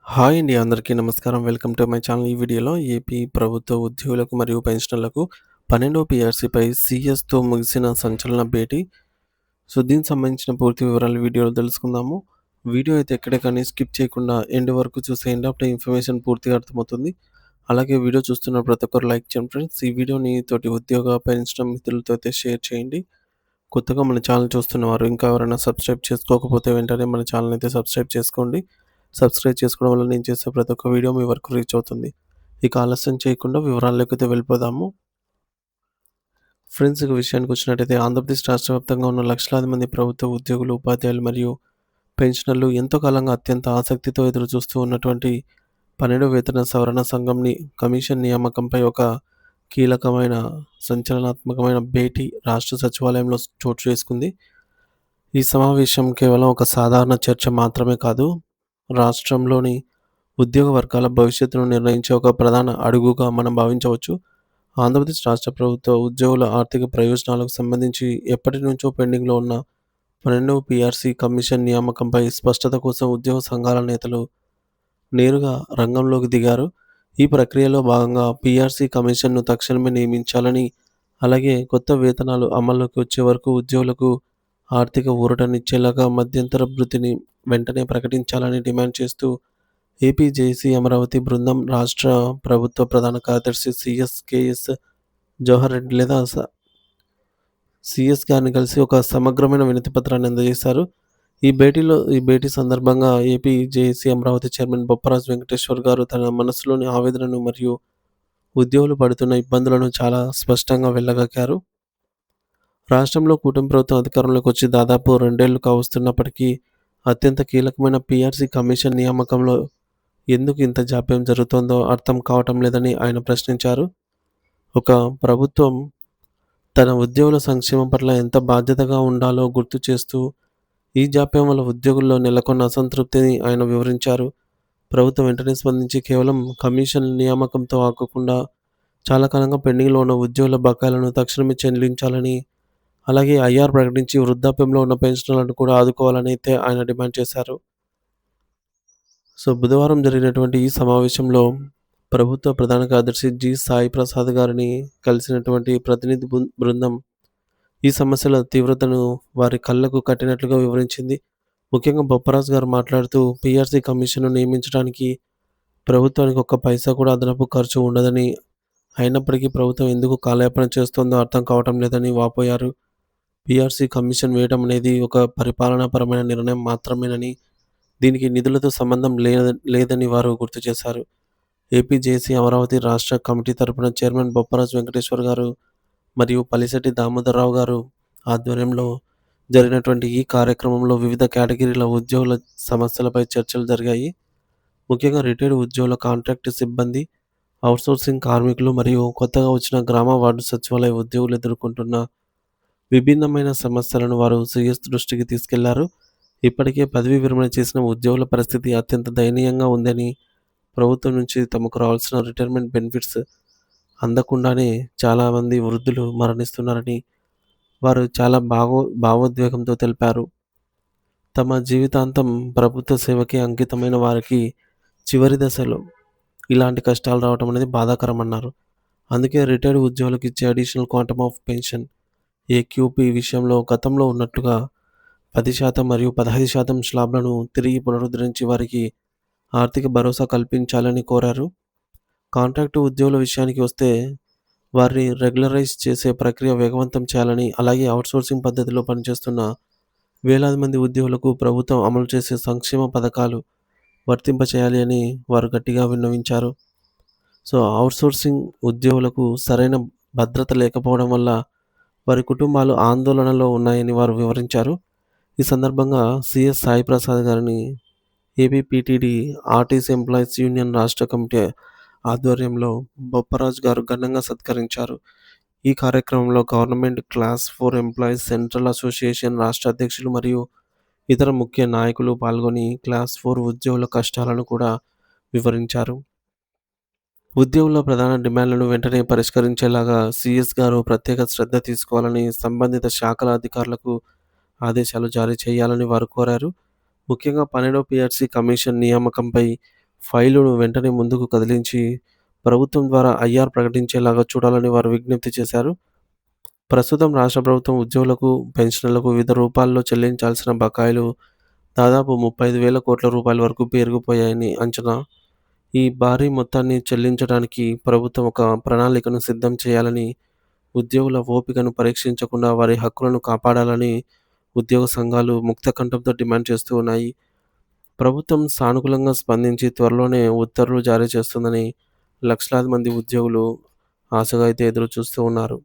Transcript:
Hi అండి. అందరికీ నమస్కారం. Welcome to my channel. ఈ వీడియోలో ఏపీ ప్రభుత్వ ఉద్యోగులకు మరియు పెన్షనర్లకు 12వ పీఆర్సీపై సీఎస్‌తో ముగిసిన సంచలన భేటీ. దీనికి సంబంధించిన పూర్తి వివరాలు వీడియోలో తెలుసుకుందాము. వీడియో అయితే ఎక్కడ కానీ స్కిప్ చేయకుండా ఎండ్ వరకు చూసేయండి. అప్పుడే ఇన్ఫర్మేషన్ పూర్తిగా అర్థమవుతుంది. అలాగే వీడియో చూస్తున్న ప్రతి ఒక్కరు లైక్ చేయండి ఫ్రెండ్స్. ఈ వీడియోని తోటి ఉద్యోగ, పెన్షన్ మిత్రులతో అయితే షేర్ చేయండి. కొత్తగా మన ఛానల్ చూస్తున్నవారు ఇంకా ఎవరైనా సబ్స్క్రైబ్ చేసుకోకపోతే వెంటనే మన ఛానల్ అయితే సబ్స్క్రైబ్ చేసుకోండి. సబ్స్క్రైబ్ చేసుకోవడం వల్ల నేను చేసే ప్రతి ఒక్క వీడియో మీ వరకు రీచ్ అవుతుంది. ఇక ఆలస్యం చేయకుండా వివరాల్లోకైతే వెళ్ళిపోదాము. ఫ్రెండ్స్, ఇక విషయానికి వచ్చినట్టయితే ఆంధ్రప్రదేశ్ రాష్ట్ర వ్యాప్తంగా ఉన్న లక్షలాది మంది ప్రభుత్వ ఉద్యోగులు, ఉపాధ్యాయులు మరియు పెన్షనర్లు ఎంతో కాలంగా అత్యంత ఆసక్తితో ఎదురుచూస్తూ ఉన్నటువంటి 12వ వేతన సవరణ సంఘం కమిషన్ నియామకంపై ఒక కీలకమైన సంచలనాత్మకమైన భేటీ రాష్ట్ర సచివాలయంలో చోటు చేసుకుంది. ఈ సమావేశం కేవలం ఒక సాధారణ చర్చ మాత్రమే కాదు, రాష్ట్రంలోని ఉద్యోగ వర్గాల భవిష్యత్తును నిర్ణయించే ఒక ప్రధాన అడుగుగా మనం భావించవచ్చు. ఆంధ్రప్రదేశ్ రాష్ట్ర ప్రభుత్వ ఉద్యోగుల ఆర్థిక ప్రయోజనాలకు సంబంధించి ఎప్పటి నుంచో పెండింగ్లో ఉన్న 12వ పీఆర్సీ కమిషన్ నియామకంపై స్పష్టత కోసం ఉద్యోగ సంఘాల నేతలు నేరుగా రంగంలోకి దిగారు. ఈ ప్రక్రియలో భాగంగా పీఆర్సీ కమిషన్ను తక్షణమే నియమించాలని, అలాగే కొత్త వేతనాలు అమల్లోకి వచ్చే వరకు ఉద్యోగులకు ఆర్థిక ఊరటనిచ్చేలాగా మధ్యంతర భృతిని వెంటనే ప్రకటించాలని డిమాండ్ చేస్తూ ఏపీ జేఏసీ అమరావతి బృందం రాష్ట్ర ప్రభుత్వ ప్రధాన కార్యదర్శి కేఎస్ జవహర్ రెడ్డి లేదా సీఎస్ గారిని కలిసి ఒక సమగ్రమైన వినతి పత్రాన్ని అందజేశారు. ఈ భేటీ సందర్భంగా AP JAC Amaravati chairman Bopparaju Venkateshwar గారు తన మనసులోని ఆవేదనను మరియు ఉద్యోగులు పడుతున్న ఇబ్బందులను చాలా స్పష్టంగా వెళ్ళగక్కారు. రాష్ట్రంలో కూటమి ప్రభుత్వం అధికారంలోకి వచ్చి దాదాపు 2 ఏళ్లు కావస్తున్నప్పటికీ అత్యంత కీలకమైన పీఆర్సీ కమిషన్ నియామకంలో ఎందుకు ఇంత జాప్యం జరుగుతోందో అర్థం కావటం లేదని ఆయన ప్రశ్నించారు. ఒక ప్రభుత్వం తన ఉద్యోగుల సంక్షేమం పట్ల ఎంత బాధ్యతగా ఉండాలో గుర్తు చేస్తూ ఈ జాప్యం వల్ల ఉద్యోగుల్లో నెలకొన్న అసంతృప్తిని ఆయన వివరించారు. ప్రభుత్వం వెంటనే స్పందించి కేవలం కమిషన్ నియామకంతో ఆగకుండా చాలా కాలంగా పెండింగ్లో ఉన్న ఉద్యోగుల బకాయిలను తక్షణమే చెల్లించాలని, అలాగే ఐఆర్ ప్రకటించి వృద్ధాప్యంలో ఉన్న పెన్షనర్లను కూడా ఆదుకోవాలని అయితే ఆయన డిమాండ్ చేశారు. బుధవారం జరిగినటువంటి ఈ సమావేశంలో ప్రభుత్వ ప్రధాన కార్యదర్శి సాయి ప్రసాద్ గారిని కలిసినటువంటి ప్రతినిధి బృందం ఈ సమస్యల తీవ్రతను వారి కళ్ళకు కట్టినట్లుగా వివరించింది. ముఖ్యంగా బొప్పరాజు గారు మాట్లాడుతూ పీఆర్సీ కమిషన్ను నియమించడానికి ప్రభుత్వానికి ఒక్క పైసా కూడా అదనపు ఖర్చు ఉండదని, అయినప్పటికీ ప్రభుత్వం ఎందుకు కాలయాపన చేస్తోందో అర్థం కావటం లేదని వాపోయారు. పీఆర్సీ కమిషన్ వేయడం అనేది ఒక పరిపాలనాపరమైన నిర్ణయం మాత్రమేనని, దీనికి నిధులతో సంబంధం లేదని వారు గుర్తు చేశారు. ఏపీ జేఏసీ అమరావతి రాష్ట్ర కమిటీ తరపున చైర్మన్ బొప్పరాజు వెంకటేశ్వర్ గారు మరియు పలిశెట్టి దామోదరరావు గారు ఆధ్వర్యంలో జరిగినటువంటి ఈ కార్యక్రమంలో వివిధ కేటగిరీల ఉద్యోగుల సమస్యలపై చర్చలు జరిగాయి. ముఖ్యంగా రిటైర్డ్ ఉద్యోగుల, కాంట్రాక్ట్ సిబ్బంది, అవుట్సోర్సింగ్ కార్మికులు మరియు కొత్తగా వచ్చిన గ్రామ వార్డు సచివాలయ ఉద్యోగులు ఎదుర్కొంటున్న విభిన్నమైన సమస్యలను వారు సీఎస్ దృష్టికి తీసుకెళ్లారు. ఇప్పటికే పదవీ విరమణ చేసిన ఉద్యోగుల పరిస్థితి అత్యంత దయనీయంగా ఉందని, ప్రభుత్వం నుంచి తమకు రావాల్సిన రిటైర్మెంట్ బెనిఫిట్స్ అందకుండానే చాలామంది వృద్ధులు మరణిస్తున్నారని వారు చాలా భావోద్వేగంతో తెలిపారు. తమ జీవితాంతం ప్రభుత్వ సేవకి అంకితమైన వారికి చివరి దశలో ఇలాంటి కష్టాలు రావడం అనేది బాధాకరమన్నారు. అందుకే రిటైర్డ్ ఉద్యోగులకు ఇచ్చే additional quantum of pension AQP విషయంలో గతంలో ఉన్నట్టుగా 10% మరియు 15% స్లాబ్లను తిరిగి పునరుద్ధరించి వారికి ఆర్థిక భరోసా కల్పించాలని కోరారు. కాంట్రాక్టు ఉద్యోగుల విషయానికి వస్తే వారిని రెగ్యులరైజ్ చేసే ప్రక్రియ వేగవంతం చేయాలని, అలాగే అవుట్సోర్సింగ్ పద్ధతిలో పనిచేస్తున్న వేలాది మంది ఉద్యోగులకు ప్రభుత్వం అమలు చేసే సంక్షేమ పథకాలు వర్తింపచేయాలి అని వారు గట్టిగా విన్నవించారు. అవుట్సోర్సింగ్ ఉద్యోగులకు సరైన భద్రత లేకపోవడం వల్ల వారి కుటుంబాలు ఆందోళనలో ఉన్నాయని వారు వివరించారు. ఈ సందర్భంగా సీఎస్ సాయి ప్రసాద్ గారిని ఏపీపీటీడీ ఆర్టీసీ ఎంప్లాయీస్ యూనియన్ రాష్ట్ర కమిటీ ఆధ్వర్యంలో బొప్పరాజు గారు ఘనంగా సత్కరించారు. ఈ కార్యక్రమంలో government class 4 employees central association రాష్ట్ర అధ్యక్షులు మరియు ఇతర ముఖ్య నాయకులు పాల్గొని క్లాస్ 4 ఉద్యోగుల కష్టాలను కూడా వివరించారు. ఉద్యోగుల ప్రధాన డిమాండ్లను వెంటనే పరిష్కరించేలాగా సీఎస్ గారు ప్రత్యేక శ్రద్ధ తీసుకోవాలని, సంబంధిత శాఖల అధికారులకు ఆదేశాలు జారీ చేయాలని వారు కోరారు. ముఖ్యంగా 12వ పీఆర్సీ కమిషన్ నియామకంపై ఫైలును వెంటనే ముందుకు కదిలించి ప్రభుత్వం ద్వారా ఐఆర్ ప్రకటించేలాగా చూడాలని వారు విజ్ఞప్తి చేశారు. ప్రస్తుతం రాష్ట్ర ప్రభుత్వం ఉద్యోగులకు, పెన్షనర్లకు వివిధ రూపాల్లో చెల్లించాల్సిన బకాయిలు దాదాపు 35,000 కోట్ల రూపాయల వరకు పేరుకుపోయాయని అంచనా. ఈ భారీ మొత్తాన్ని చెల్లించడానికి ప్రభుత్వం ఒక ప్రణాళికను సిద్ధం చేయాలని, ఉద్యోగుల ఓపికను పరీక్షించకుండా వారి హక్కులను కాపాడాలని ఉద్యోగ సంఘాలు ముక్తకంఠంతో డిమాండ్ చేస్తూ ఉన్నాయి. ప్రభుత్వం సానుకూలంగా స్పందించి త్వరలోనే ఉత్తర్వులు జారీ చేస్తుందని లక్షలాది మంది ఉద్యోగులు ఆశగా అయితే ఎదురు చూస్తూ ఉన్నారు.